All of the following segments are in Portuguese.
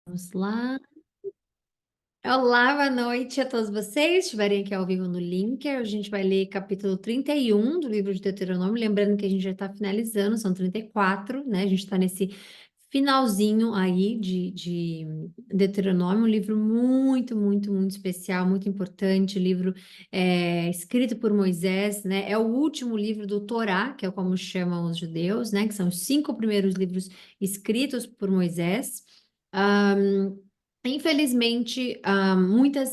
Vamos lá. Olá, boa noite a todos vocês. Estiverem aqui ao vivo no Linker, a gente vai ler capítulo 31 do livro de Deuteronômio. Lembrando que a gente já está finalizando, são 34, né? A gente está nesse finalzinho aí de Deuteronômio, um livro muito, muito, muito especial, muito importante. Livro escrito por Moisés, né? É o último livro do Torá, que é como chamam os judeus, né? Que são os 5 primeiros livros escritos por Moisés. Infelizmente, muitas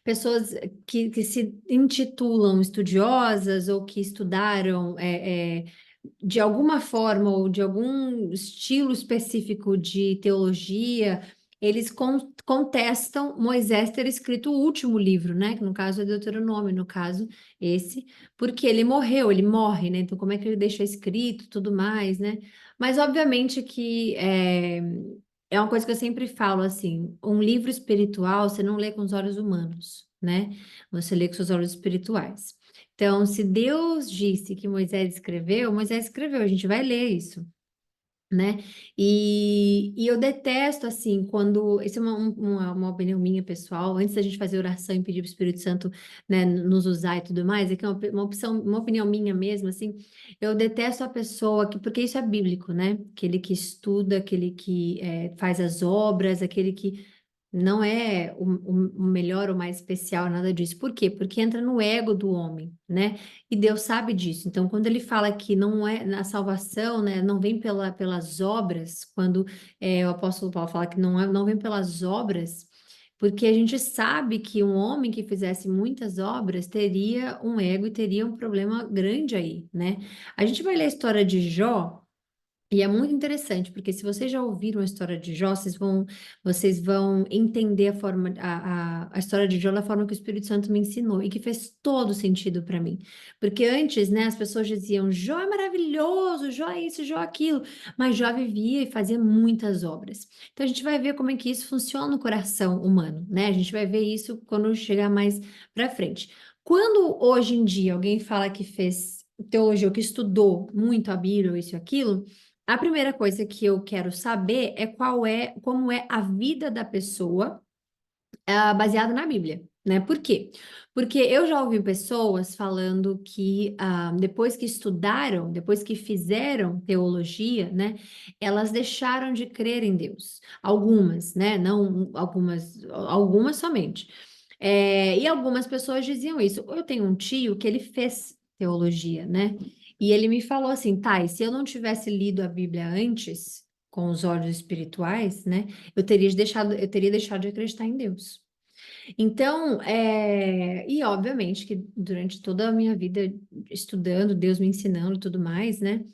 pessoas que se intitulam estudiosas ou que estudaram de alguma forma ou de algum estilo específico de teologia, eles contestam Moisés ter escrito o último livro, né? Que no caso é Deuteronômio, no caso esse, porque ele morreu, ele morre, né? Então, como é que ele deixa escrito, tudo mais, né? Mas obviamente que é uma coisa que eu sempre falo assim, um livro espiritual você não lê com os olhos humanos, né? Você lê com seus olhos espirituais. Então, se Deus disse que Moisés escreveu, a gente vai ler isso, né? E eu detesto, assim, quando. Isso é uma opinião minha pessoal, antes da gente fazer oração e pedir para o Espírito Santo, né, nos usar e tudo mais, é que é uma opção, uma opinião minha mesmo, assim, eu detesto a pessoa que, porque isso é bíblico, né? Aquele que estuda, aquele que faz as obras, aquele que não é o melhor ou mais especial, nada disso. Por quê? Porque entra no ego do homem, né? E Deus sabe disso. Então, quando ele fala que não é na salvação, né, não vem pelas obras, quando o apóstolo Paulo fala que não vem pelas obras, porque a gente sabe que um homem que fizesse muitas obras teria um ego e teria um problema grande aí, né? A gente vai ler a história de Jó. E é muito interessante, porque se vocês já ouviram a história de Jó, vocês vão entender a história de Jó da forma que o Espírito Santo me ensinou e que fez todo sentido para mim. Porque antes, né, as pessoas diziam, Jó é maravilhoso, Jó é isso, Jó é aquilo, mas Jó vivia e fazia muitas obras. Então a gente vai ver como é que isso funciona no coração humano, né? A gente vai ver isso quando chegar mais para frente. Quando hoje em dia alguém fala que fez teologia ou que estudou muito a Bíblia, ou isso e aquilo, a primeira coisa que eu quero saber é como é a vida da pessoa baseada na Bíblia, né? Por quê? Porque eu já ouvi pessoas falando que depois que estudaram, depois que fizeram teologia, né, elas deixaram de crer em Deus. Algumas, né? Não algumas, algumas somente. E algumas pessoas diziam isso. Eu tenho um tio que ele fez teologia, né? E ele me falou assim, Thay, se eu não tivesse lido a Bíblia antes, com os olhos espirituais, né, eu teria deixado de acreditar em Deus. Então, e obviamente que durante toda a minha vida estudando, Deus me ensinando e tudo mais, né?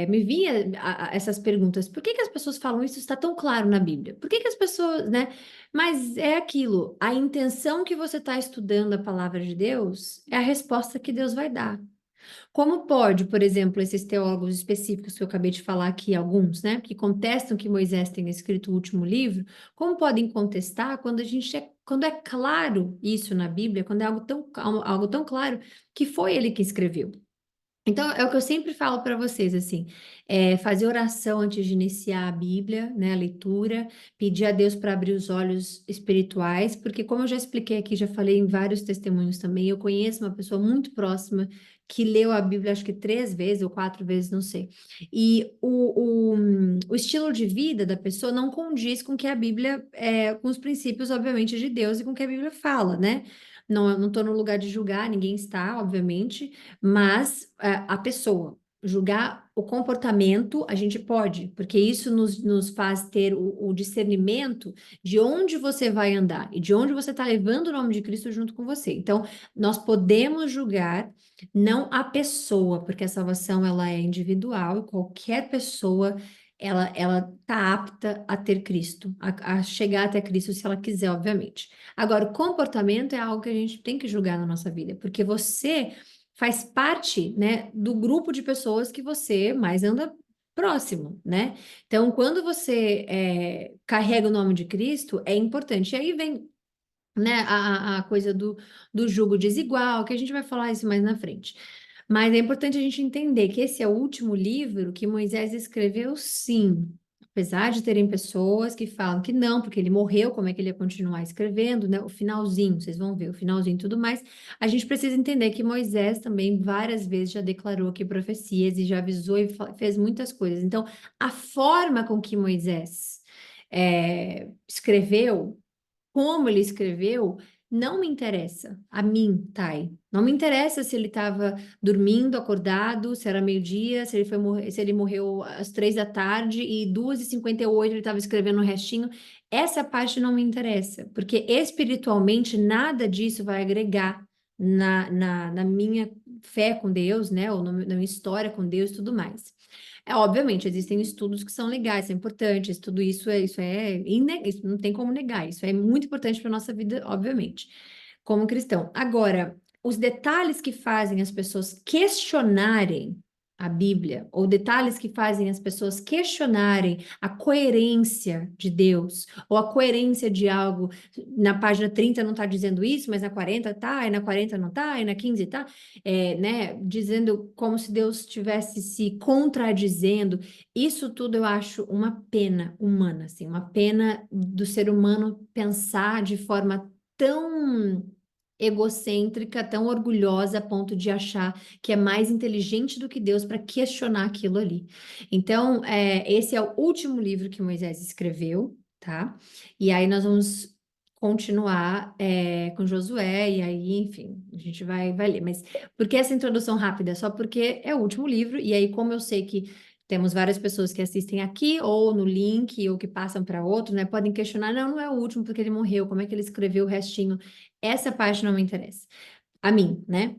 Me vinha essas perguntas: por que que as pessoas falam isso? Está tão claro na Bíblia? Por que que as pessoas, né? Mas é aquilo, a intenção que você está estudando a palavra de Deus é a resposta que Deus vai dar. Como pode, por exemplo, esses teólogos específicos que eu acabei de falar aqui, alguns, né, que contestam que Moisés tenha escrito o último livro, como podem contestar quando é claro isso na Bíblia, quando é algo tão claro que foi ele que escreveu? Então, é o que eu sempre falo para vocês, assim, fazer oração antes de iniciar a Bíblia, né, a leitura, pedir a Deus para abrir os olhos espirituais, porque como eu já expliquei aqui, já falei em vários testemunhos também, eu conheço uma pessoa muito próxima que leu a Bíblia acho que 3 vezes ou 4 vezes, não sei. E o estilo de vida da pessoa não condiz com que a Bíblia, com os princípios, obviamente, de Deus e com o que a Bíblia fala, né? Não, eu não estou no lugar de julgar, ninguém está, obviamente, mas a pessoa, julgar o comportamento, a gente pode, porque isso nos faz ter o discernimento de onde você vai andar e de onde você está levando o nome de Cristo junto com você. Então, nós podemos julgar não a pessoa, porque a salvação ela é individual e qualquer pessoa ela está apta a ter Cristo, a chegar até Cristo se ela quiser, obviamente. Agora, o comportamento é algo que a gente tem que julgar na nossa vida, porque você faz parte, né, do grupo de pessoas que você mais anda próximo, né? Então, quando você carrega o nome de Cristo, é importante. E aí vem, né, a coisa do jugo desigual, que a gente vai falar isso mais na frente. Mas é importante a gente entender que esse é o último livro que Moisés escreveu, sim, Apesar de terem pessoas que falam que não, porque ele morreu, como é que ele ia continuar escrevendo, né? O finalzinho, vocês vão ver, o finalzinho e tudo mais. A gente precisa entender que Moisés também várias vezes já declarou aqui profecias e já avisou e fez muitas coisas. Então, a forma com que Moisés escreveu, como ele escreveu, não me interessa. A mim, Thay. Não me interessa se ele estava dormindo, acordado, se era meio-dia, se ele foi se ele morreu às 3 da tarde e 2h58 ele estava escrevendo o restinho. Essa parte não me interessa, porque espiritualmente nada disso vai agregar na minha fé com Deus, né? Ou na minha história com Deus e tudo mais. Obviamente, existem estudos que são legais, são importantes, tudo isso não tem como negar, isso é muito importante para a nossa vida, obviamente, como cristão. Agora, os detalhes que fazem as pessoas questionarem a Bíblia, ou detalhes que fazem as pessoas questionarem a coerência de Deus, ou a coerência de algo, na página 30 não está dizendo isso, mas na 40 tá, e na 40 não tá, e na 15 tá, né, dizendo como se Deus estivesse se contradizendo. Isso tudo eu acho uma pena humana, assim, uma pena do ser humano pensar de forma tão egocêntrica, tão orgulhosa a ponto de achar que é mais inteligente do que Deus para questionar aquilo ali. Então, esse é o último livro que Moisés escreveu, tá? E aí nós vamos continuar com Josué, e aí, enfim, a gente vai ler. Mas por que essa introdução rápida? Só porque é o último livro, e aí, como eu sei que temos várias pessoas que assistem aqui, ou no link, ou que passam para outro, né? Podem questionar, não, não é o último porque ele morreu, como é que ele escreveu o restinho? Essa parte não me interessa. A mim, né?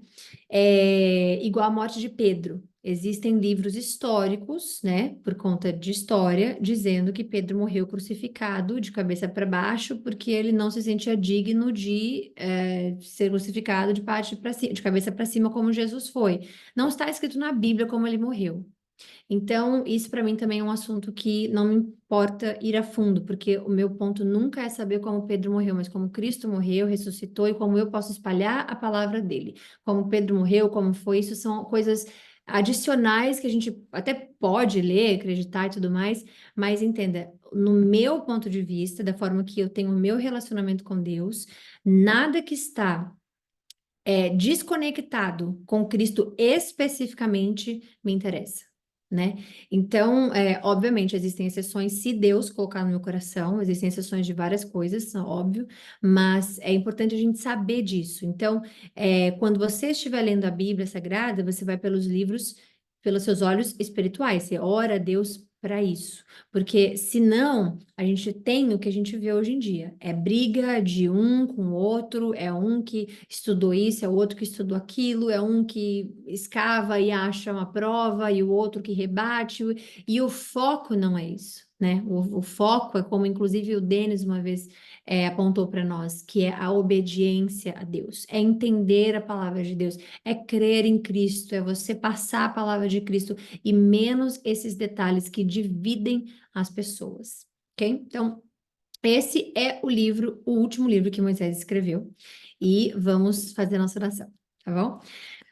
Igual a morte de Pedro. Existem livros históricos, né, por conta de história, dizendo que Pedro morreu crucificado de cabeça para baixo porque ele não se sentia digno de ser crucificado de parte para cima, de cabeça para cima, como Jesus foi. Não está escrito na Bíblia como ele morreu. Então, isso para mim também é um assunto que não me importa ir a fundo, porque o meu ponto nunca é saber como Pedro morreu, mas como Cristo morreu, ressuscitou e como eu posso espalhar a palavra dele. Como Pedro morreu, como foi, isso são coisas adicionais que a gente até pode ler, acreditar e tudo mais, mas entenda, no meu ponto de vista, da forma que eu tenho o meu relacionamento com Deus, nada que está desconectado com Cristo especificamente me interessa, né? Então, obviamente, existem exceções se Deus colocar no meu coração, existem exceções de várias coisas, óbvio, mas é importante a gente saber disso. Então, quando você estiver lendo a Bíblia Sagrada, você vai pelos livros, pelos seus olhos espirituais, você ora a Deus para isso. Porque senão a gente tem o que a gente vê hoje em dia. É briga de um com o outro, é um que estudou isso, é o outro que estudou aquilo, é um que escava e acha uma prova, e o outro que rebate, e o foco não é isso, né? O foco é como, inclusive, o Denis uma vez apontou para nós, que é a obediência a Deus, é entender a palavra de Deus, é crer em Cristo, é você passar a palavra de Cristo e menos esses detalhes que dividem as pessoas, ok? Então, esse é o livro, o último livro que Moisés escreveu. E vamos fazer a nossa oração, tá bom?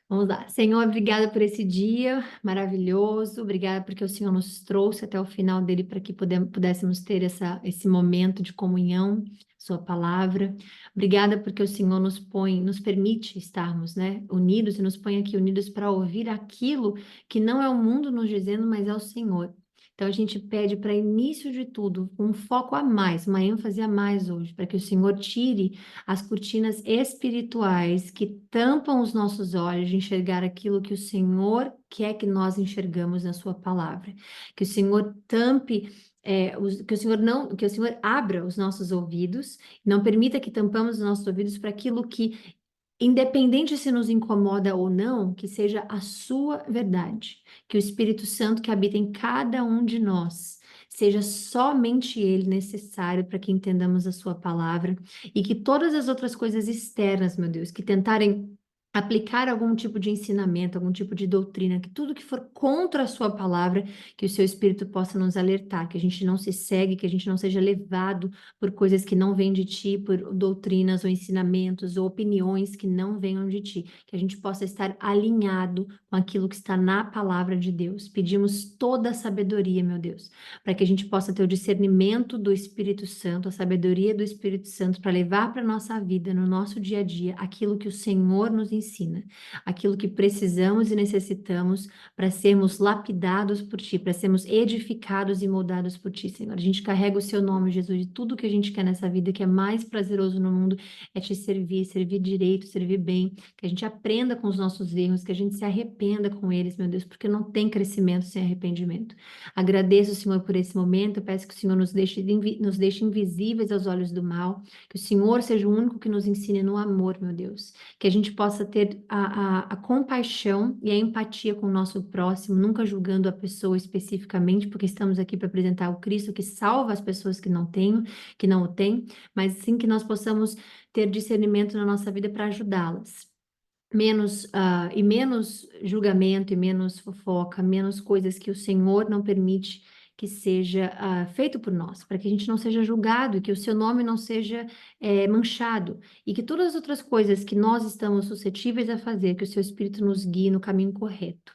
Vamos lá. Senhor, obrigada por esse dia maravilhoso. Obrigada porque o Senhor nos trouxe até o final dele para que pudéssemos ter esse momento de comunhão, Sua palavra. Obrigada porque o Senhor nos permite estarmos, né, unidos e nos põe aqui unidos para ouvir aquilo que não é o mundo nos dizendo, mas é o Senhor. Então a gente pede para início de tudo um foco a mais, uma ênfase a mais hoje, para que o Senhor tire as cortinas espirituais que tampam os nossos olhos de enxergar aquilo que o Senhor quer que nós enxergamos na Sua palavra. Que o Senhor tampe, que o Senhor abra os nossos ouvidos, não permita que tampamos os nossos ouvidos para aquilo que, independente se nos incomoda ou não, que seja a Sua verdade. Que o Espírito Santo que habita em cada um de nós seja somente ele necessário para que entendamos a sua palavra e que todas as outras coisas externas, meu Deus, que tentarem aplicar algum tipo de ensinamento, algum tipo de doutrina, que tudo que for contra a sua palavra, que o seu Espírito possa nos alertar, que a gente não se segue, que a gente não seja levado por coisas que não vêm de ti, por doutrinas ou ensinamentos ou opiniões que não venham de ti, que a gente possa estar alinhado com aquilo que está na palavra de Deus. Pedimos toda a sabedoria, meu Deus, para que a gente possa ter o discernimento do Espírito Santo, a sabedoria do Espírito Santo para levar para a nossa vida, no nosso dia a dia, aquilo que o Senhor nos ensina, aquilo que precisamos e necessitamos para sermos lapidados por Ti, para sermos edificados e moldados por Ti, Senhor. A gente carrega o Seu nome, Jesus, e tudo que a gente quer nessa vida, que é mais prazeroso no mundo, é Te servir, servir direito, servir bem, que a gente aprenda com os nossos erros, que a gente se arrependa com eles, meu Deus, porque não tem crescimento sem arrependimento. Agradeço, Senhor, por esse momento, eu peço que o Senhor nos deixe invisíveis aos olhos do mal, que o Senhor seja o único que nos ensine no amor, meu Deus, que a gente possa ter a compaixão e a empatia com o nosso próximo, nunca julgando a pessoa especificamente, porque estamos aqui para apresentar o Cristo que salva as pessoas que não o têm, mas sim que nós possamos ter discernimento na nossa vida para ajudá-las. Menos julgamento e menos fofoca, menos coisas que o Senhor não permite que seja feito por nós, para que a gente não seja julgado, que o seu nome não seja manchado, e que todas as outras coisas que nós estamos suscetíveis a fazer, que o seu Espírito nos guie no caminho correto.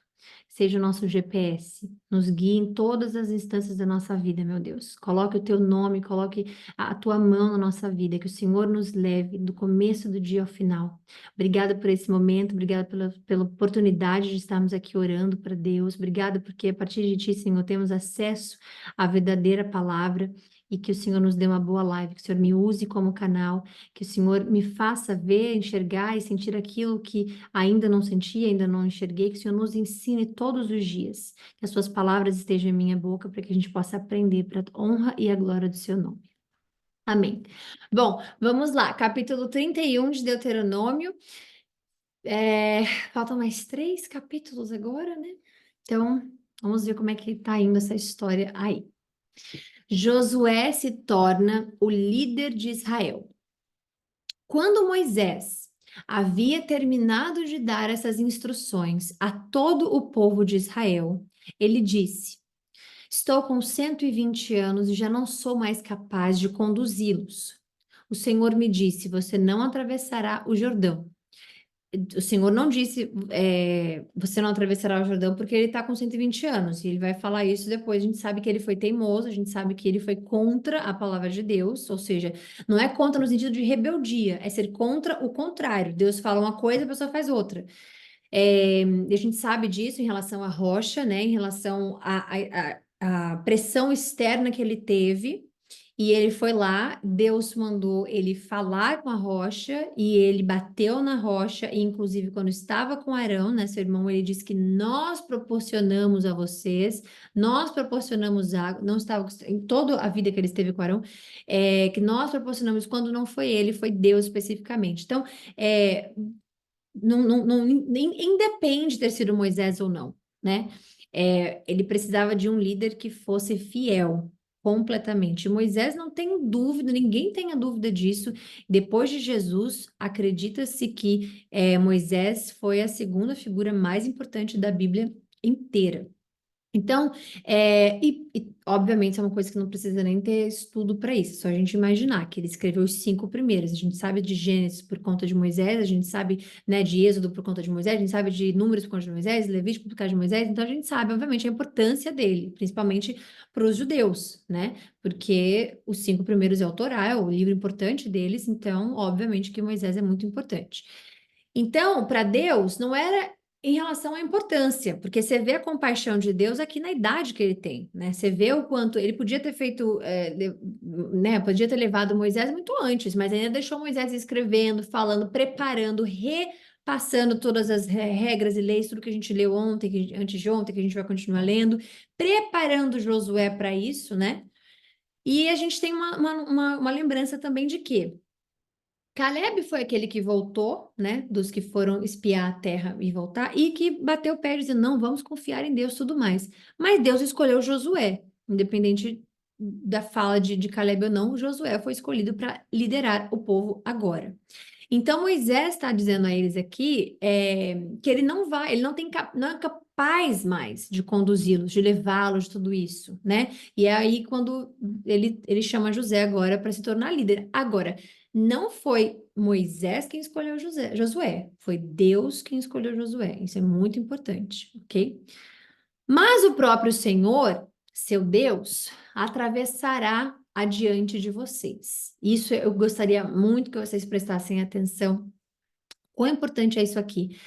Seja o nosso GPS, nos guie em todas as instâncias da nossa vida, meu Deus. Coloque o teu nome, coloque a tua mão na nossa vida, que o Senhor nos leve do começo do dia ao final. Obrigada por esse momento, obrigada pela oportunidade de estarmos aqui orando para Deus. Obrigada porque a partir de Ti, Senhor, temos acesso à verdadeira palavra e que o Senhor nos dê uma boa live, que o Senhor me use como canal, que o Senhor me faça ver, enxergar e sentir aquilo que ainda não senti, ainda não enxerguei, que o Senhor nos ensine todos os dias, que as Suas palavras estejam em minha boca para que a gente possa aprender para a honra e a glória do Seu nome. Amém. Bom, vamos lá, capítulo 31 de Deuteronômio. Faltam mais 3 capítulos agora, né? Então, vamos ver como é que tá indo essa história aí. Josué se torna o líder de Israel. Quando Moisés havia terminado de dar essas instruções a todo o povo de Israel, ele disse: Estou com 120 anos e já não sou mais capaz de conduzi-los. O Senhor me disse: Você não atravessará o Jordão. O Senhor não disse, você não atravessará o Jordão porque ele está com 120 anos, e ele vai falar isso depois. A gente sabe que ele foi teimoso, a gente sabe que ele foi contra a palavra de Deus, ou seja, não é contra no sentido de rebeldia, é ser contra o contrário. Deus fala uma coisa, a pessoa faz outra. A gente sabe disso em relação à rocha, né? Em relação à pressão externa que ele teve. E ele foi lá, Deus mandou ele falar com a rocha e ele bateu na rocha. E inclusive quando estava com Arão, né, seu irmão, ele disse que nós proporcionamos a vocês, nós proporcionamos água. Não estava em toda a vida que ele esteve com Arão, que nós proporcionamos. Quando não foi ele, foi Deus especificamente. Então, é, nem independe de ter sido Moisés ou não, né? Ele precisava de um líder que fosse fiel completamente. Moisés não tem dúvida, ninguém tenha dúvida disso. Depois de Jesus, acredita-se que Moisés foi a segunda figura mais importante da Bíblia inteira. Então, obviamente é uma coisa que não precisa nem ter estudo para isso, só a gente imaginar que ele escreveu os 5 primeiros. A gente sabe de Gênesis por conta de Moisés, a gente sabe, né, de Êxodo por conta de Moisés, a gente sabe de Números por conta de Moisés, Levítico por causa de Moisés, então a gente sabe, obviamente, a importância dele, principalmente para os judeus, né? Porque os 5 primeiros é o Torá, é o livro importante deles, então, obviamente, que Moisés é muito importante. Então, para Deus, não era em relação à importância, porque você vê a compaixão de Deus aqui na idade que ele tem, né? Você vê o quanto ele podia ter feito, né? Podia ter levado Moisés muito antes, mas ainda deixou Moisés escrevendo, falando, preparando, repassando todas as regras e leis, tudo que a gente leu ontem, antes de ontem, que a gente vai continuar lendo, preparando Josué para isso, né? E a gente tem uma lembrança também de quê? Caleb foi aquele que voltou, né, dos que foram espiar a terra e voltar, e que bateu o pé dizendo, não, vamos confiar em Deus e tudo mais. Mas Deus escolheu Josué, independente da fala de Caleb ou não, Josué foi escolhido para liderar o povo agora. Então Moisés está dizendo a eles aqui que ele não vai, ele não tem, não é capaz mais de conduzi-los, de levá-los, de tudo isso, né? E é aí quando ele chama José agora para se tornar líder. Agora, não foi Moisés quem escolheu Josué, foi Deus quem escolheu Josué. Isso é muito importante, ok? Mas o próprio Senhor, seu Deus, atravessará adiante de vocês. Isso eu gostaria muito que vocês prestassem atenção. Quão importante é isso aqui?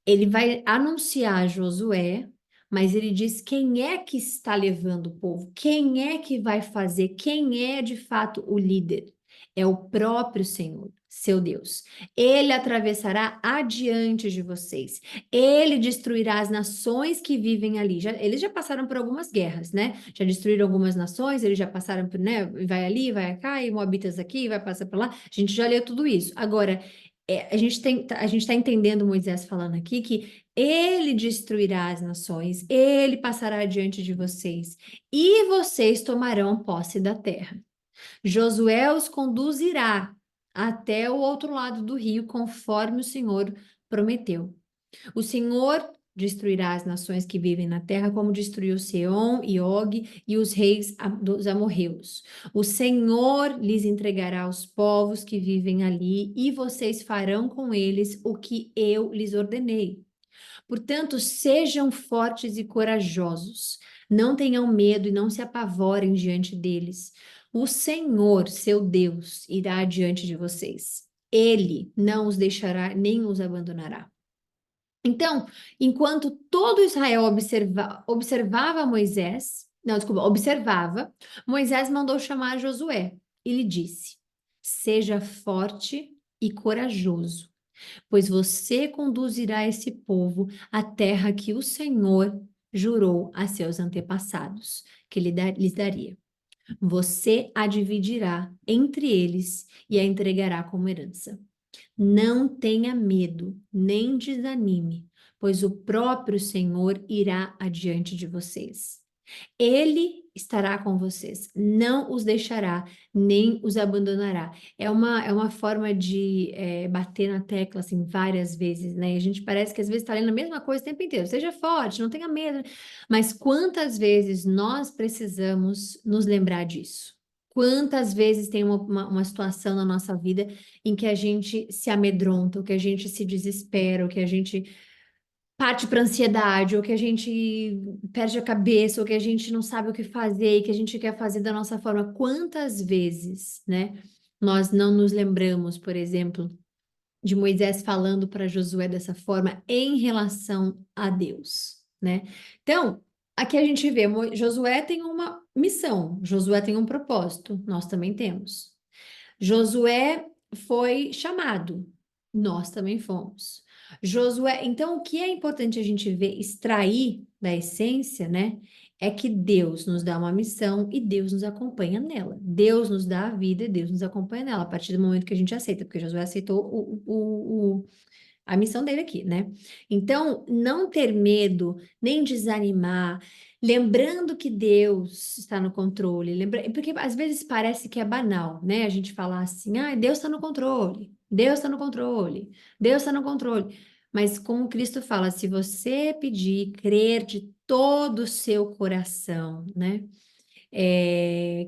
Ele vai anunciar a Josué, mas ele diz quem é que está levando o povo, quem é que vai fazer, quem é de fato o líder. É o próprio Senhor, seu Deus. Ele atravessará adiante de vocês. Ele destruirá as nações que vivem ali. Eles já passaram por algumas guerras, né? Já destruíram algumas nações, eles já passaram por, né? Vai ali, vai cá, e Moabitas aqui, vai passar por lá. A gente já leu tudo isso. Agora, a gente está entendendo Moisés falando aqui que ele destruirá as nações, ele passará adiante de vocês, e vocês tomarão posse da terra. Josué os conduzirá até o outro lado do rio, conforme o Senhor prometeu. O Senhor destruirá as nações que vivem na terra, como destruiu Seom e Og e os reis dos amorreus. O Senhor lhes entregará os povos que vivem ali, e vocês farão com eles o que eu lhes ordenei. Portanto, sejam fortes e corajosos. Não tenham medo e não se apavorem diante deles. O Senhor, seu Deus, irá diante de vocês. Ele não os deixará nem os abandonará. Então, enquanto todo Israel observava Moisés, não, desculpa, observava, Moisés mandou chamar Josué e lhe disse: Seja forte e corajoso, pois você conduzirá esse povo à terra que o Senhor jurou a seus antepassados, que lhes daria. Você a dividirá entre eles e a entregará como herança. Não tenha medo, nem desanime, pois o próprio Senhor irá adiante de vocês. Ele estará com vocês, não os deixará, nem os abandonará. É uma forma de bater na tecla, assim, várias vezes, né? A gente parece que às vezes está lendo a mesma coisa o tempo inteiro. Seja forte, não tenha medo. Mas quantas vezes nós precisamos nos lembrar disso? Quantas vezes tem uma situação na nossa vida em que a gente se amedronta, ou que a gente se desespera, ou que a gente parte para ansiedade, ou que a gente perde a cabeça, ou que a gente não sabe o que fazer, e que a gente quer fazer da nossa forma. Quantas vezes, né, nós não nos lembramos, por exemplo, de Moisés falando para Josué dessa forma em relação a Deus, né? Então, aqui a gente vê, Josué tem uma missão, Josué tem um propósito, nós também temos. Josué foi chamado, nós também fomos. Josué, então o que é importante a gente ver, extrair da essência, né? É que Deus nos dá uma missão e Deus nos acompanha nela. Deus nos dá a vida e Deus nos acompanha nela, a partir do momento que a gente aceita, porque Josué aceitou a missão dele aqui, né? Então, não ter medo, nem desanimar, lembrando que Deus está no controle, porque às vezes parece que é banal, né? A gente falar assim, ah, Deus está no controle, Deus está no controle, Deus está no controle. Mas como Cristo fala, se você pedir, crer de todo o seu coração, né?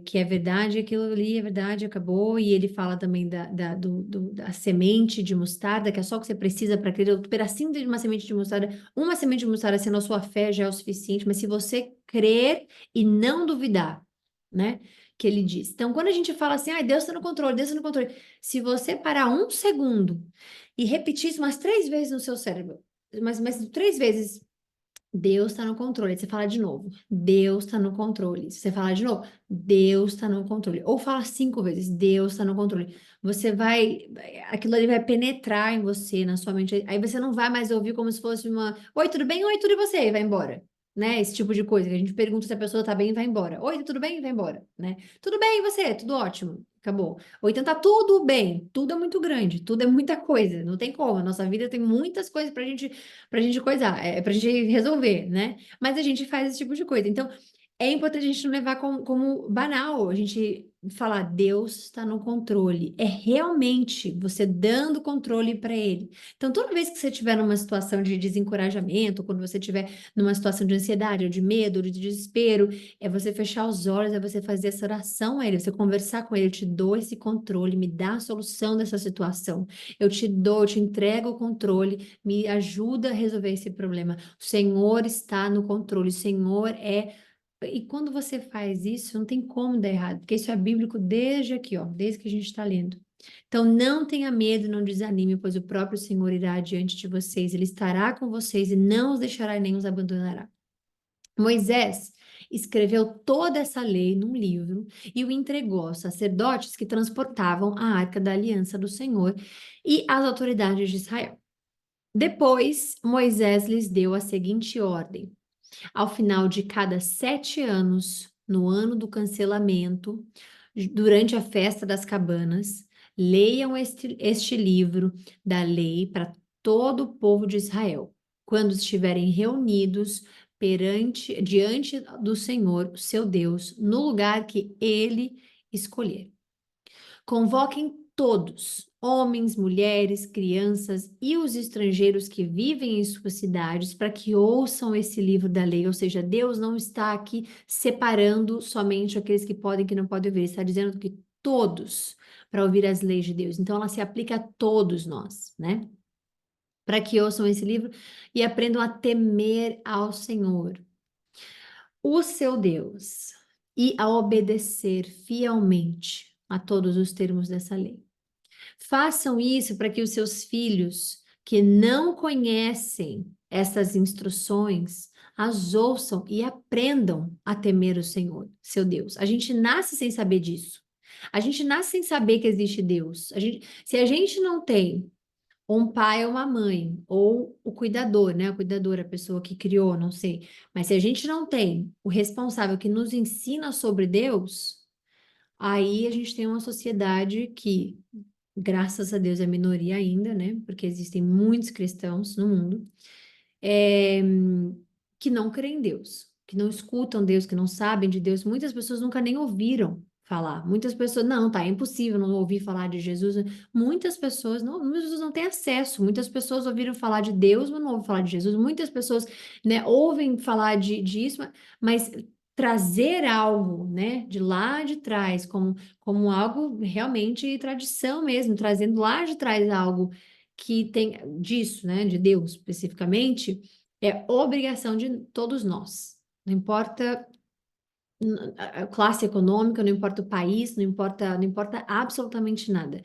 Que é verdade, aquilo ali é verdade, acabou. E ele fala também da semente de mostarda, que é só o que você precisa para crer. Um pedacinho de uma semente de mostarda, uma semente de mostarda sendo a sua fé já é o suficiente, mas se você crer e não duvidar, né? Que ele diz. Então, quando a gente fala assim, ah, Deus está no controle, Deus está no controle. Se você parar um segundo e repetir isso umas 3 vezes no seu cérebro, mas 3 vezes. Deus está no controle. Aí você fala de novo. Deus está no controle. Você fala de novo. Deus está no controle. Ou fala 5 vezes. Deus está no controle. Você vai. Aquilo ali vai penetrar em você, na sua mente. Aí você não vai mais ouvir como se fosse uma. Oi, tudo bem? Oi, tudo e você? E vai embora. Né? Esse tipo de coisa que a gente pergunta se a pessoa tá bem e vai embora. Oi, tudo bem? E vai embora. Né? Tudo bem, e você? Tudo ótimo. Acabou. Ou então tá tudo bem. Tudo é muito grande. Tudo é muita coisa. Não tem como. A nossa vida tem muitas coisas pra gente coisar, pra gente resolver, né? Mas a gente faz esse tipo de coisa. Então, é importante a gente não levar como banal, a gente falar, Deus está no controle. É realmente você dando controle para Ele. Então, toda vez que você estiver numa situação de desencorajamento, quando você estiver numa situação de ansiedade, ou de medo, ou de desespero, é você fechar os olhos, é você fazer essa oração a Ele, você conversar com Ele, eu te dou esse controle, me dá a solução dessa situação. Eu te dou, eu te entrego o controle, me ajuda a resolver esse problema. O Senhor está no controle, o Senhor é. E quando você faz isso, não tem como dar errado, porque isso é bíblico desde aqui, ó, desde que a gente está lendo. Então, não tenha medo, não desanime, pois o próprio Senhor irá adiante de vocês, ele estará com vocês e não os deixará e nem os abandonará. Moisés escreveu toda essa lei num livro e o entregou aos sacerdotes que transportavam a arca da aliança do Senhor e às autoridades de Israel. Depois, Moisés lhes deu a seguinte ordem: ao final de cada 7 anos, no ano do cancelamento, durante a festa das cabanas, leiam este livro da lei para todo o povo de Israel, quando estiverem reunidos diante do Senhor, seu Deus, no lugar que ele escolher. Convoquem todos, homens, mulheres, crianças e os estrangeiros que vivem em suas cidades, para que ouçam esse livro da lei. Ou seja, Deus não está aqui separando somente aqueles que podem e que não podem ouvir, Ele está dizendo que todos para ouvir as leis de Deus. Então, ela se aplica a todos nós, né? Para que ouçam esse livro e aprendam a temer ao Senhor, o seu Deus, e a obedecer fielmente a todos os termos dessa lei. Façam isso para que os seus filhos que não conhecem essas instruções as ouçam e aprendam a temer o Senhor, seu Deus. A gente nasce sem saber disso. A gente nasce sem saber que existe Deus. Se a gente não tem um pai ou uma mãe, ou o cuidador, né? O cuidador, a pessoa que criou, não sei. Mas se a gente não tem o responsável que nos ensina sobre Deus, aí a gente tem uma sociedade que, graças a Deus, é minoria ainda, né? Porque existem muitos cristãos no mundo, é, que não creem em Deus, que não escutam Deus, que não sabem de Deus. Muitas pessoas nunca nem ouviram falar. Muitas pessoas, não, tá, é impossível não ouvir falar de Jesus. Muitas pessoas não têm acesso. Muitas pessoas ouviram falar de Deus, mas não ouvem falar de Jesus. Muitas pessoas, né, ouvem falar disso, mas trazer algo, né, de lá de trás, como algo realmente tradição mesmo, trazendo lá de trás algo que tem disso, né, de Deus especificamente, é obrigação de todos nós. Não importa a classe econômica, não importa o país, não importa absolutamente nada.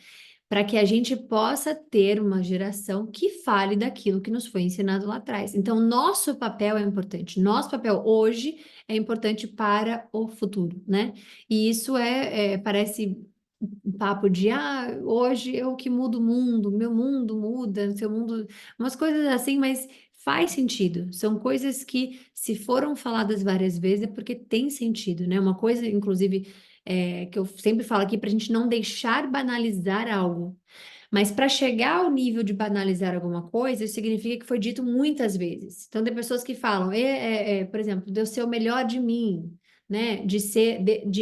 Para que a gente possa ter uma geração que fale daquilo que nos foi ensinado lá atrás. Então, nosso papel é importante. Nosso papel hoje é importante para o futuro, né? E isso parece um papo de, hoje eu que mudo o mundo, meu mundo muda, seu mundo, umas coisas assim, mas faz sentido. São coisas que, se foram faladas várias vezes, é porque tem sentido, né? Uma coisa, inclusive, que eu sempre falo aqui, para a gente não deixar banalizar algo. Mas para chegar ao nível de banalizar alguma coisa, isso significa que foi dito muitas vezes. Então, tem pessoas que falam, por exemplo, Deus ser o melhor de mim, né? De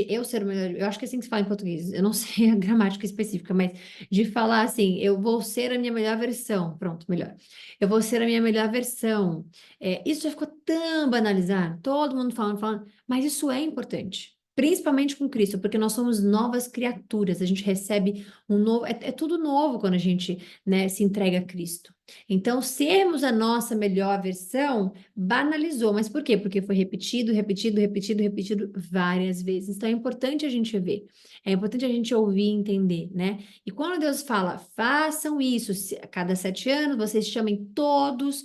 eu ser o melhor. Eu acho que é assim que se fala em português. Eu não sei a gramática específica, mas de falar assim, eu vou ser a minha melhor versão. Pronto, melhor. Eu vou ser a minha melhor versão. Isso já ficou tão banalizado, todo mundo falando, mas isso é importante. Principalmente com Cristo, porque nós somos novas criaturas, a gente recebe um novo, é tudo novo quando a gente, né, se entrega a Cristo. Então, sermos a nossa melhor versão banalizou, mas por quê? Porque foi repetido, repetido, repetido, repetido várias vezes. Então, é importante a gente ver, é importante a gente ouvir e entender, né? E quando Deus fala, façam isso, a cada 7 anos, vocês chamem todos,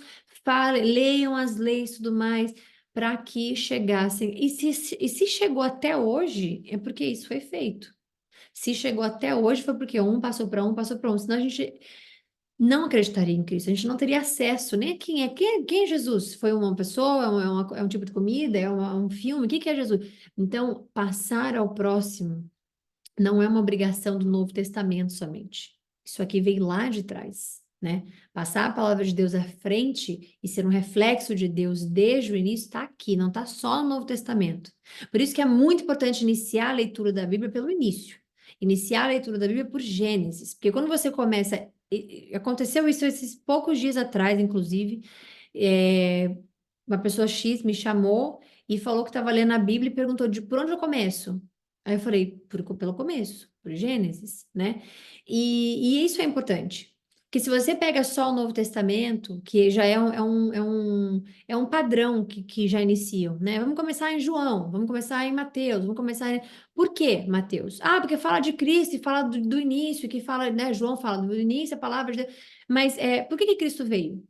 leiam as leis e tudo mais, para que chegassem. E se chegou até hoje, é porque isso foi feito. Se chegou até hoje, foi porque um passou para um, passou para um. Senão a gente não acreditaria em Cristo, a gente não teria acesso nem a quem é Jesus? Foi uma pessoa, é um tipo de comida, um filme? O que é Jesus? Então, passar ao próximo não é uma obrigação do Novo Testamento somente. Isso aqui veio lá de trás. né? Passar a palavra de Deus à frente e ser um reflexo de Deus desde o início está aqui, não está só no Novo Testamento. Por isso que é muito importante iniciar a leitura da Bíblia pelo início. Iniciar a leitura da Bíblia por Gênesis, porque quando você começa, aconteceu isso esses poucos dias atrás, inclusive, uma pessoa X me chamou e falou que estava lendo a Bíblia e perguntou de por onde eu começo? Aí eu falei, pelo começo, por Gênesis, né? E isso é importante. Porque se você pega só o Novo Testamento, que já é um padrão que já iniciam, né? Vamos começar em João, vamos começar em Mateus, vamos começar em... Por quê, Mateus? Ah, porque fala de Cristo e fala do início, que fala, né? João fala do início, a palavra de Deus. Mas por que Cristo veio?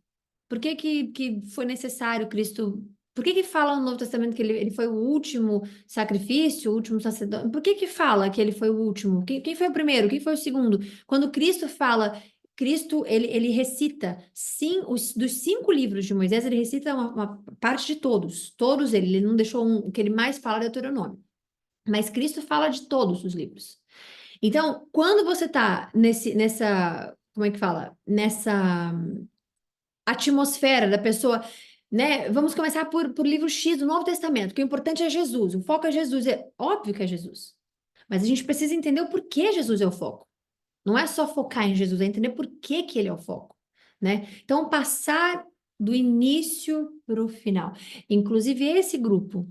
Por que foi necessário Cristo? Por que fala no Novo Testamento que ele foi o último sacrifício, o último sacerdote? Por que fala que ele foi o último? Quem foi o primeiro? Quem foi o segundo? Quando Cristo fala, Cristo, ele recita, sim, dos 5 livros de Moisés, ele recita uma parte de todos. Todos ele não deixou um, o que ele mais fala é Deuteronômio. Mas Cristo fala de todos os livros. Então, quando você está como é que fala? Nessa atmosfera da pessoa, né? Vamos começar por livro X do Novo Testamento, que o importante é Jesus, o foco é Jesus. É óbvio que é Jesus. Mas a gente precisa entender o porquê Jesus é o foco. Não é só focar em Jesus, é entender por que que ele é o foco, né? Então, passar do início para o final. Inclusive, esse grupo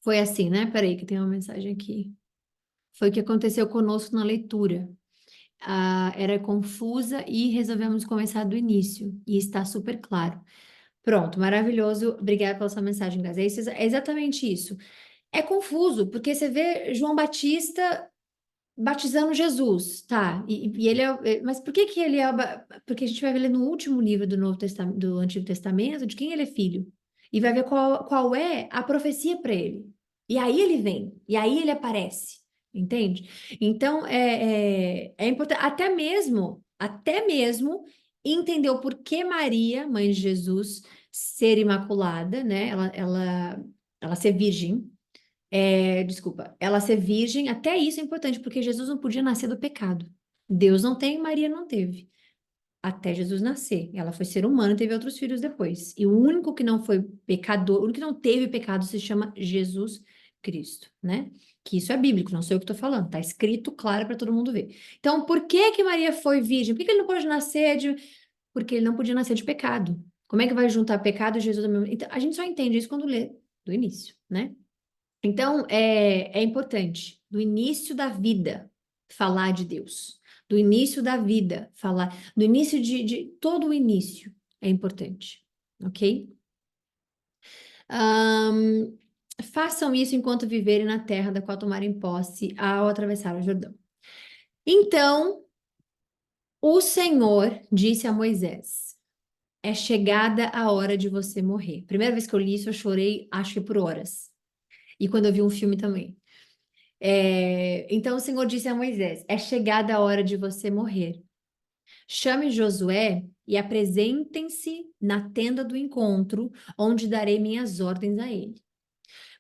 foi assim, né? Peraí, que tem uma mensagem aqui. Foi o que aconteceu conosco na leitura. Era confusa e resolvemos começar do início. E está super claro. Pronto, maravilhoso. Obrigada pela sua mensagem, Gás. É exatamente isso. É confuso, porque você vê João Batista batizando Jesus, tá? E ele mas por que ele é... Porque a gente vai ver no último livro do Novo Testamento, do Antigo Testamento, de quem ele é filho. E vai ver qual é a profecia para ele. E aí ele vem, e aí ele aparece, entende? Então, é importante, até mesmo entender o porquê Maria, mãe de Jesus, ser imaculada, né? Ela ser virgem, desculpa, ela ser virgem, até isso é importante, porque Jesus não podia nascer do pecado. Deus não tem, Maria não teve. Até Jesus nascer. Ela foi ser humana e teve outros filhos depois. E o único que não foi pecador, o único que não teve pecado se chama Jesus Cristo, né? Que isso é bíblico, não sei o que estou falando, tá escrito claro para todo mundo ver. Então, por que que Maria foi virgem? Por que que ele não pode nascer de... Porque ele não podia nascer de pecado. Como é que vai juntar pecado e Jesus ao mesmo... Então, a gente só entende isso quando lê do início, né? Então, é importante, do início da vida, falar de Deus. Do início da vida, falar. Do início de todo o início é importante, ok? Ahn, Façam isso enquanto viverem na terra da qual tomarem posse ao atravessar o Jordão. Então, o Senhor disse a Moisés: é chegada a hora de você morrer. Primeira vez que eu li isso, eu chorei, acho que por horas. E quando eu vi um filme também. Então o Senhor disse a Moisés: é chegada a hora de você morrer. Chame Josué e apresentem-se na tenda do encontro, onde darei minhas ordens a ele.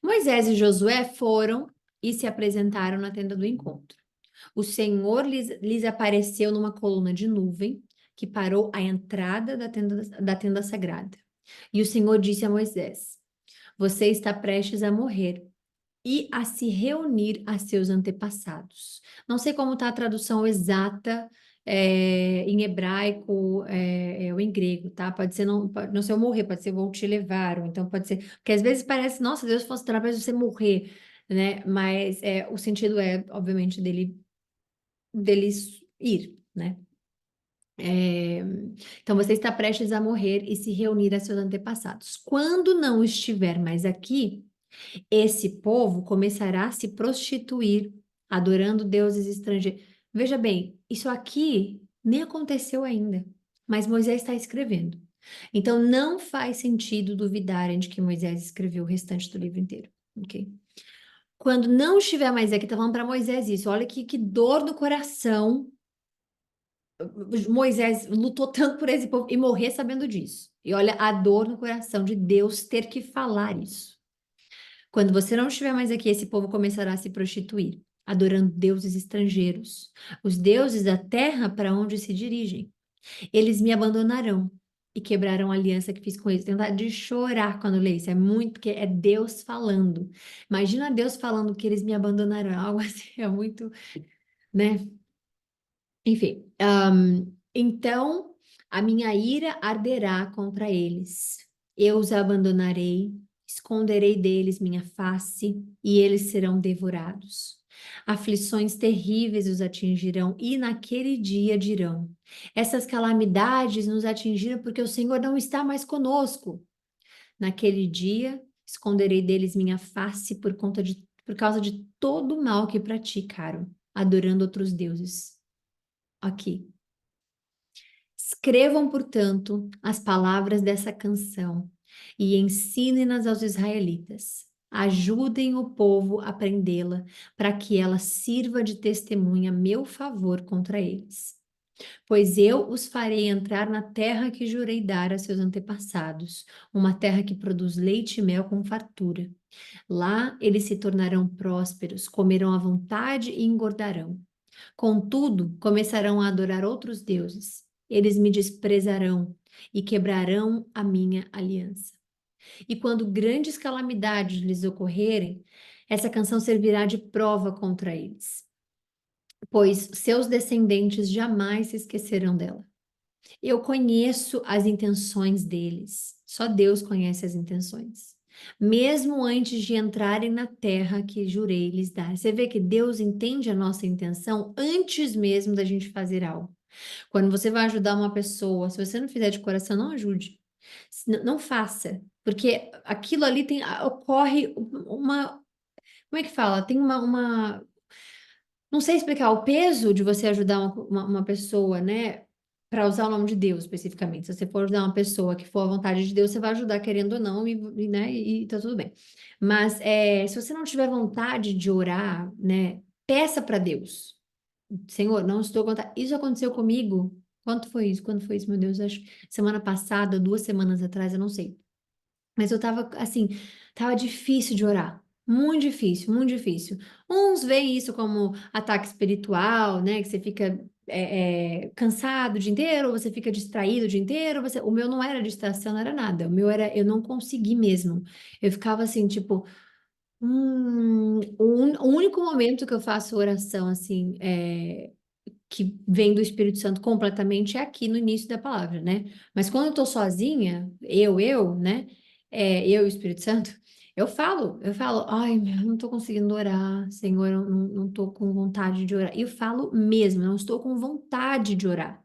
Moisés e Josué foram e se apresentaram na tenda do encontro. O Senhor lhes apareceu numa coluna de nuvem que parou à entrada da tenda sagrada. E o Senhor disse a Moisés: você está prestes a morrer e a se reunir a seus antepassados. Não sei como está a tradução exata em hebraico ou em grego, tá? Pode não ser eu morrer, pode ser vou te levar, ou então pode ser, porque às vezes parece, nossa, Deus fosse através de você morrer, né? Mas o sentido obviamente, deles ir, né? É, então você está prestes a morrer e se reunir a seus antepassados. Quando não estiver mais aqui, esse povo começará a se prostituir, adorando deuses estrangeiros. Veja bem, isso aqui nem aconteceu ainda, mas Moisés está escrevendo. Então não faz sentido duvidarem de que Moisés escreveu o restante do livro inteiro, ok? Quando não estiver mais aqui, está falando para Moisés isso. Olha que dor no coração. Moisés lutou tanto por esse povo e morrer sabendo disso. E olha a dor no coração de Deus ter que falar isso. Quando você não estiver mais aqui, esse povo começará a se prostituir, adorando deuses estrangeiros, os deuses da terra para onde se dirigem. Eles me abandonarão e quebrarão a aliança que fiz com eles. Tenho vontade de chorar quando eu leio isso. É muito, porque é Deus falando. Imagina Deus falando que eles me abandonarão. Algo assim, é muito, né? Enfim, então a minha ira arderá contra eles. Eu os abandonarei, esconderei deles minha face, e eles serão devorados. Aflições terríveis os atingirão, e naquele dia dirão: essas calamidades nos atingiram porque o Senhor não está mais conosco. Naquele dia, esconderei deles minha face por causa de todo o mal que praticaram, adorando outros deuses. Aqui. Escrevam, portanto, as palavras dessa canção e ensinem-nas aos israelitas. Ajudem o povo a aprendê-la, para que ela sirva de testemunha a meu favor contra eles. Pois eu os farei entrar na terra que jurei dar a seus antepassados, uma terra que produz leite e mel com fartura. Lá eles se tornarão prósperos, comerão à vontade e engordarão. Contudo, começarão a adorar outros deuses. Eles me desprezarão e quebrarão a minha aliança. E quando grandes calamidades lhes ocorrerem, essa canção servirá de prova contra eles, pois seus descendentes jamais se esquecerão dela. Eu conheço as intenções deles, só Deus conhece as intenções. Mesmo antes de entrarem na terra que jurei lhes dar. Você vê que Deus entende a nossa intenção antes mesmo da gente fazer algo. Quando você vai ajudar uma pessoa, se você não fizer de coração, não ajude. Não faça, porque aquilo ali ocorre uma, como é que fala? Tem não sei explicar, o peso de você ajudar uma pessoa, né? Para usar o nome de Deus especificamente. Se você for ajudar uma pessoa que for à vontade de Deus, você vai ajudar querendo ou não, né? E tá tudo bem. Mas se você não tiver vontade de orar, né? Peça para Deus. Senhor, não estou com vontade. Isso aconteceu comigo. Quanto foi isso? Quando foi isso, meu Deus? Acho que semana passada, 2 semanas atrás, eu não sei. Mas eu tava assim, tava difícil de orar. Muito difícil, muito difícil. Uns veem isso como ataque espiritual, né? Que você fica cansado o dia inteiro, ou você fica distraído o dia inteiro. O meu não era distração, não era nada. O meu era, eu não consegui mesmo. Eu ficava assim, tipo, o único momento que eu faço oração, assim, que vem do Espírito Santo completamente é aqui no início da palavra, né? Mas quando eu tô sozinha, né? Eu e o Espírito Santo, eu falo, ai, eu não tô conseguindo orar, Senhor, eu não tô com vontade de orar. E eu falo mesmo, eu não estou com vontade de orar.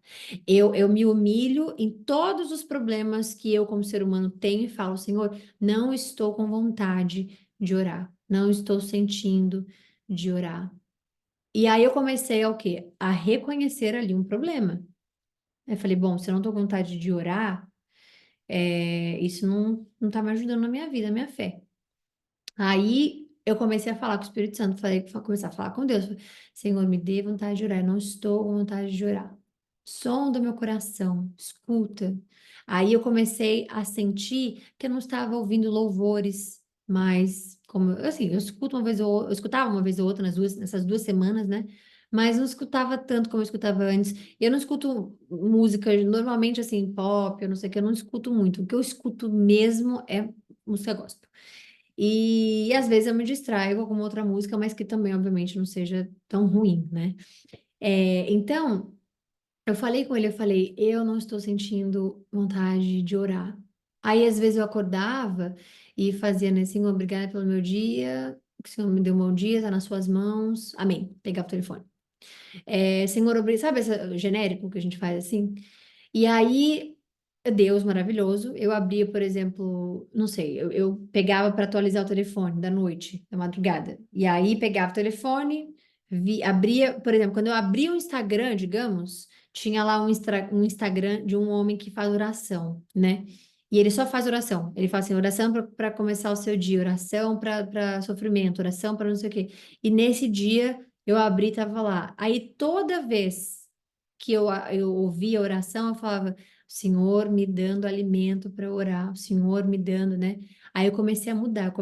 Eu me humilho em todos os problemas que eu, como ser humano, tenho e falo, Senhor, não estou com vontade de orar, não estou sentindo de orar. E aí eu comecei o quê? A reconhecer ali um problema. Eu falei, bom, se eu não tô com vontade de orar, isso não tá me ajudando na minha vida, na minha fé. Aí eu comecei a falar com o Espírito Santo, começar a falar com Deus. Falei, Senhor, me dê vontade de orar, eu não estou com vontade de orar. Sonda meu coração, escuta. Aí eu comecei a sentir que eu não estava ouvindo louvores, mas como assim, eu escutava uma vez ou outra nessas 2 semanas, né? Mas não escutava tanto como eu escutava antes. Eu não escuto música normalmente assim, pop, eu não sei o que, eu não escuto muito. O que eu escuto mesmo é música gospel. E às vezes eu me distraio com alguma outra música, mas que também, obviamente, não seja tão ruim, né? Então, eu falei com ele, eu falei, eu não estou sentindo vontade de orar. Aí, às vezes, eu acordava e fazia, né, Senhor, obrigada pelo meu dia, que o Senhor me deu um bom dia, está nas suas mãos. Amém. Pegava o telefone. Senhor, obrigado. Sabe esse genérico que a gente faz assim? E aí, Deus maravilhoso, eu abria, por exemplo, não sei, eu pegava para atualizar o telefone da noite, da madrugada. E aí pegava o telefone, abria, por exemplo, quando eu abria o Instagram, digamos, tinha lá um Instagram de um homem que faz oração, né? E ele só faz oração. Ele faz assim, oração para começar o seu dia, oração para sofrimento, oração para não sei o quê. E nesse dia eu abri e tava lá. Aí toda vez que eu ouvia a oração, eu falava, Senhor me dando alimento para orar, o Senhor me dando, né? Aí eu comecei a mudar,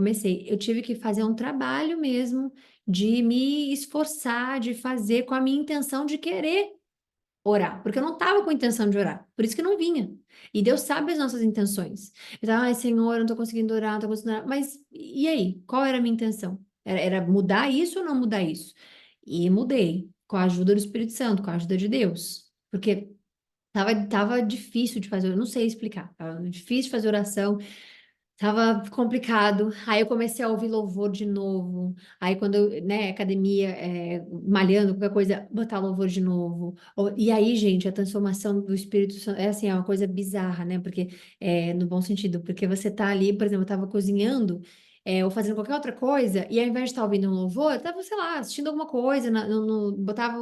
eu tive que fazer um trabalho mesmo de me esforçar, de fazer com a minha intenção de querer. orar, porque eu não estava com intenção de orar, por isso que não vinha. E Deus sabe as nossas intenções. Eu tava, ai, Senhor, eu não estou conseguindo orar, não tô conseguindo orar. Mas e aí? Qual era a minha intenção? Era mudar isso ou não mudar isso? E mudei, com a ajuda do Espírito Santo, com a ajuda de Deus. Porque tava difícil de fazer, eu não sei explicar, tava difícil de fazer oração, tava complicado. Aí eu comecei a ouvir louvor de novo. Aí quando eu, né, academia, malhando, qualquer coisa, botar louvor de novo. E aí, gente, a transformação do Espírito Santo é assim, é uma coisa bizarra, né? Porque no bom sentido, porque você tá ali, por exemplo, eu tava cozinhando, ou fazendo qualquer outra coisa, e ao invés de estar ouvindo um louvor, eu tava, sei lá, assistindo alguma coisa, botava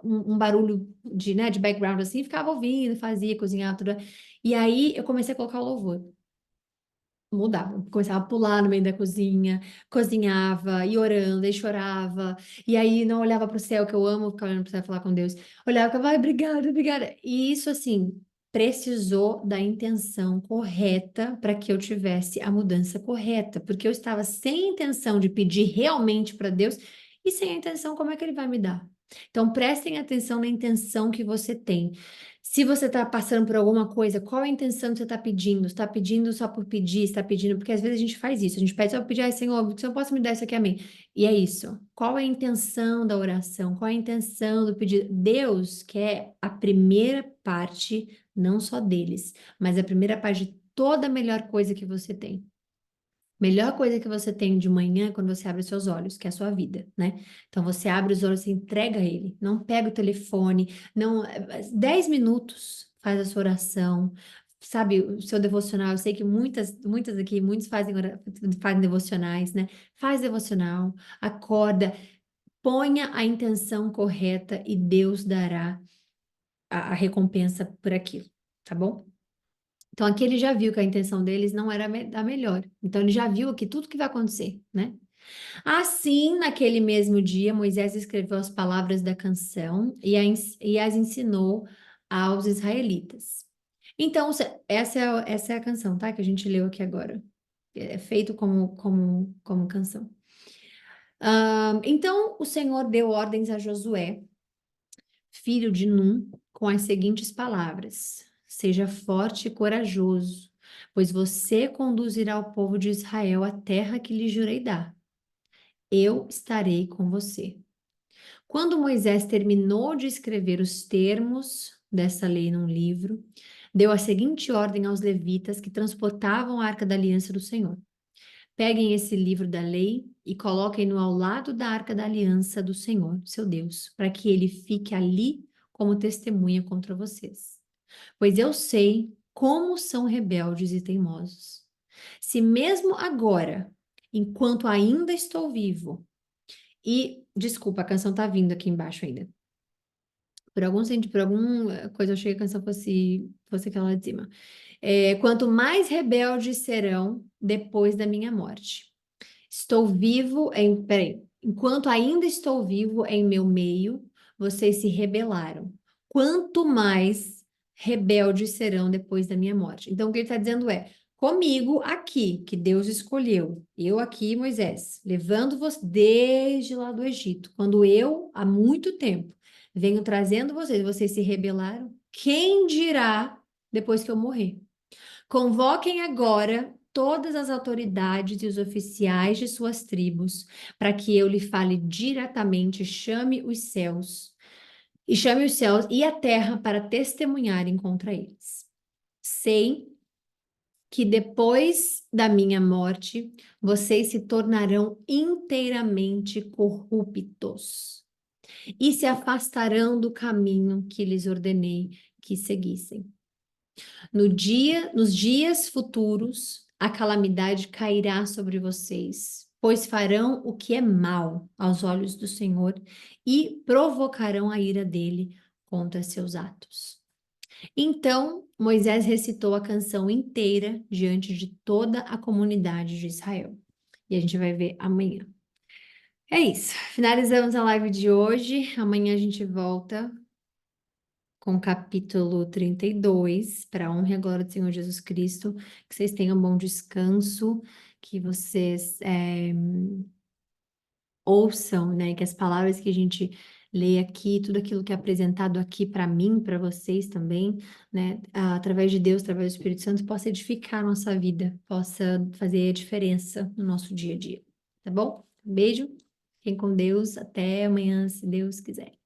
um barulho de background assim, ficava ouvindo, fazia, cozinhava, tudo. E aí eu comecei a colocar o louvor. Mudava, começava a pular no meio da cozinha, cozinhava, e orando, e chorava, e aí não olhava para o céu, que eu amo ficar olhando para o céu e falar com Deus. Olhava e ficava, vai, obrigada, obrigada. E isso, assim, precisou da intenção correta para que eu tivesse a mudança correta, porque eu estava sem intenção de pedir realmente para Deus e sem a intenção, como é que Ele vai me dar? Então, prestem atenção na intenção que você tem. Se você está passando por alguma coisa, qual a intenção que você está pedindo? Você está pedindo só por pedir? Está pedindo? Porque às vezes a gente faz isso. A gente pede só para pedir, ai, Senhor, você não posso me dar isso aqui a mim. E é isso. Qual é a intenção da oração? Qual é a intenção do pedido? Deus quer a primeira parte, não só deles, mas a primeira parte de toda a melhor coisa que você tem. Melhor coisa que você tem de manhã é quando você abre os seus olhos, que é a sua vida, né? Então você abre os olhos, você entrega a ele, não pega o telefone, não, 10 minutos faz a sua oração, sabe, o seu devocional. Eu sei que muitas aqui, muitos fazem devocionais, né? Faz devocional, acorda, ponha a intenção correta e Deus dará a recompensa por aquilo, tá bom? Então, aqui ele já viu que a intenção deles não era a melhor. Então, ele já viu aqui tudo que vai acontecer, né? Assim, naquele mesmo dia, Moisés escreveu as palavras da canção e as ensinou aos israelitas. Então, essa é a canção, tá? Que a gente leu aqui agora. É feito como canção. Então, o Senhor deu ordens a Josué, filho de Num, com as seguintes palavras: Seja forte e corajoso, pois você conduzirá o povo de Israel à terra que lhe jurei dar. Eu estarei com você. Quando Moisés terminou de escrever os termos dessa lei num livro, deu a seguinte ordem aos levitas que transportavam a Arca da Aliança do Senhor: Peguem esse livro da lei e coloquem-no ao lado da Arca da Aliança do Senhor, seu Deus, para que ele fique ali como testemunha contra vocês. Pois eu sei como são rebeldes e teimosos. Se mesmo agora, enquanto ainda estou vivo, desculpa, a canção tá vindo aqui embaixo ainda. Por algum sentido, por alguma coisa, eu achei que a canção fosse aquela lá de cima. Quanto mais rebeldes serão depois da minha morte. Estou vivo em. Peraí. Enquanto ainda estou vivo em meu meio, vocês se rebelaram. Quanto mais rebeldes serão depois da minha morte. Então, o que ele está dizendo é: comigo aqui, que Deus escolheu, eu aqui, Moisés, levando-vos desde lá do Egito, quando eu, há muito tempo, venho trazendo vocês, vocês se rebelaram. Quem dirá depois que eu morrer? Convoquem agora todas as autoridades e os oficiais de suas tribos, para que eu lhe fale diretamente, chame os céus e a terra para testemunharem contra eles. Sei que depois da minha morte, vocês se tornarão inteiramente corruptos e se afastarão do caminho que lhes ordenei que seguissem. Nos dias futuros, a calamidade cairá sobre vocês, pois farão o que é mal aos olhos do Senhor e provocarão a ira dele contra seus atos. Então, Moisés recitou a canção inteira diante de toda a comunidade de Israel. E a gente vai ver amanhã. É isso. Finalizamos a live de hoje. Amanhã a gente volta com o capítulo 32, para a honra e a glória do Senhor Jesus Cristo. Que vocês tenham um bom descanso, que vocês ouçam, né? Que as palavras que a gente ler aqui tudo aquilo que é apresentado aqui para mim, para vocês também, né? Através de Deus, através do Espírito Santo, possa edificar a nossa vida, possa fazer a diferença no nosso dia a dia, tá bom? Um beijo, fiquem com Deus, até amanhã, se Deus quiser.